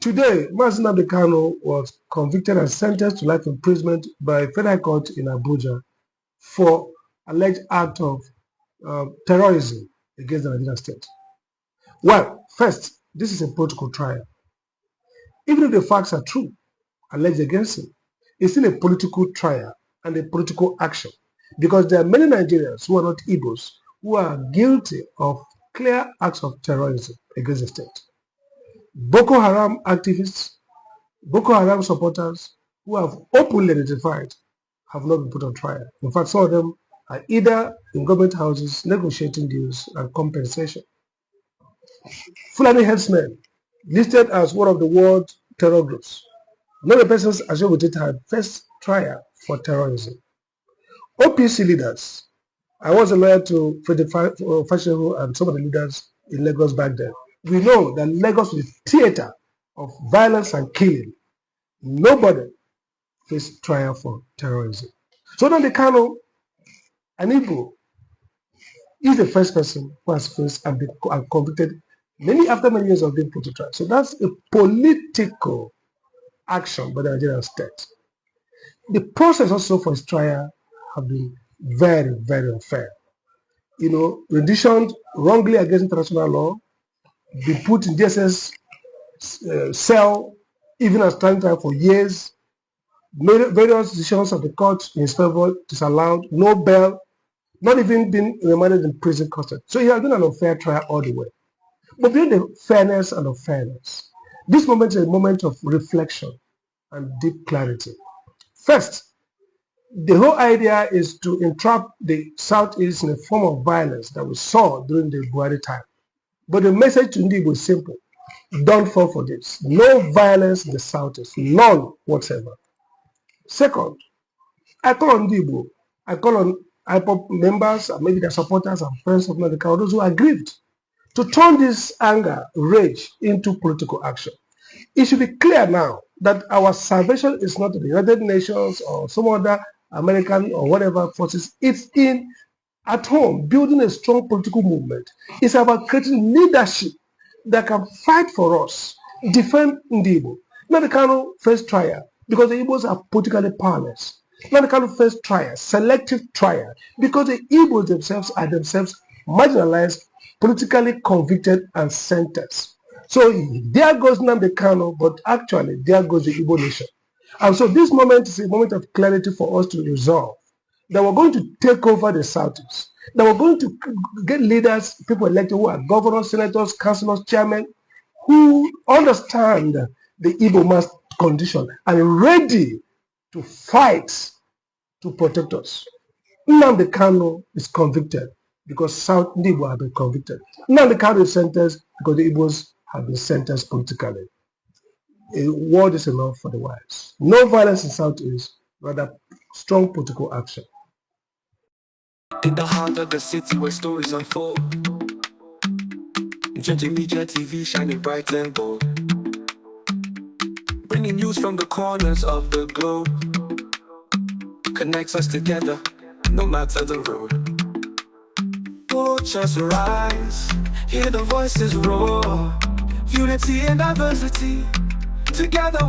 Today, Nnamdi Kanu was convicted and sentenced to life imprisonment by a federal court in Abuja for alleged act of terrorism against the Nigerian state. Well, first, this is a political trial. Even if the facts are true, alleged against him, it's still a political trial and a political action, because there are many Nigerians who are not Igbos who are guilty of clear acts of terrorism against the state. Boko Haram activists, Boko Haram supporters who have openly identified have not been put on trial. In fact, some of them are either in government houses negotiating deals and compensation. Fulani headsmen, listed as one of the world terror groups. None of the persons associated with it had first trial for terrorism. OPC leaders, I was a lawyer to Fashehu and some of the leaders in Lagos back then. We know that Lagos was a theater of violence and killing. Nobody faced trial for terrorism. So Nnamdi Kanu, an Igbo, is the first person who has faced and been convicted after many years of being put to trial. So that's a political action by the Nigerian state. The process also for his trial have been very, very unfair. Renditioned wrongly against international law, been put in DSS cell, even as time trial for years, various decisions of the court in his favor disallowed, no bail, not even been remanded in prison custody. So he has been an unfair trial all the way. But beyond the fairness and unfairness, this moment is a moment of reflection and deep clarity. First, the whole idea is to entrap the Southeast in a form of violence that we saw during the Buhari time. But the message to Ndiigbo is simple. Don't fall for this. No violence in the Southeast. None whatsoever. Second, I call on Ndiigbo. I call on IPOP members, and maybe their supporters and friends of Nnamdi Kanu, those who are aggrieved, to turn this anger, rage into political action. It should be clear now that our salvation is not in the United Nations or some other American or whatever forces. It's at home, building a strong political movement. It's about creating leadership that can fight for us, defend Ndiigbo. Nnamdi Kanu faced trial because the Igbos are politically powerless. Nnamdi Kanu faced trial, selective trial, because the Igbos themselves are marginalized, politically convicted and sentenced. So there goes Nnamdi Kanu, but actually there goes the Igbo nation. And so this moment is a moment of clarity for us to resolve that we're going to take over the Southeast, that we're going to get leaders, people elected who are governors, senators, councillors, chairmen, who understand the Igbo mass condition and ready to fight to protect us. Nnamdi Kanu is convicted because South Ndiigbo have been convicted. Nnamdi Kanu is sentenced because the Igbos have been sentenced politically. A word is enough for the wise. No violence in Southeast, rather strong political action. In the heart of the city where stories unfold, Gentle Media TV shining bright and bold, bringing news from the corners of the globe, connects us together, no matter the road. Watch us rise, hear the voices roar, unity and diversity, together we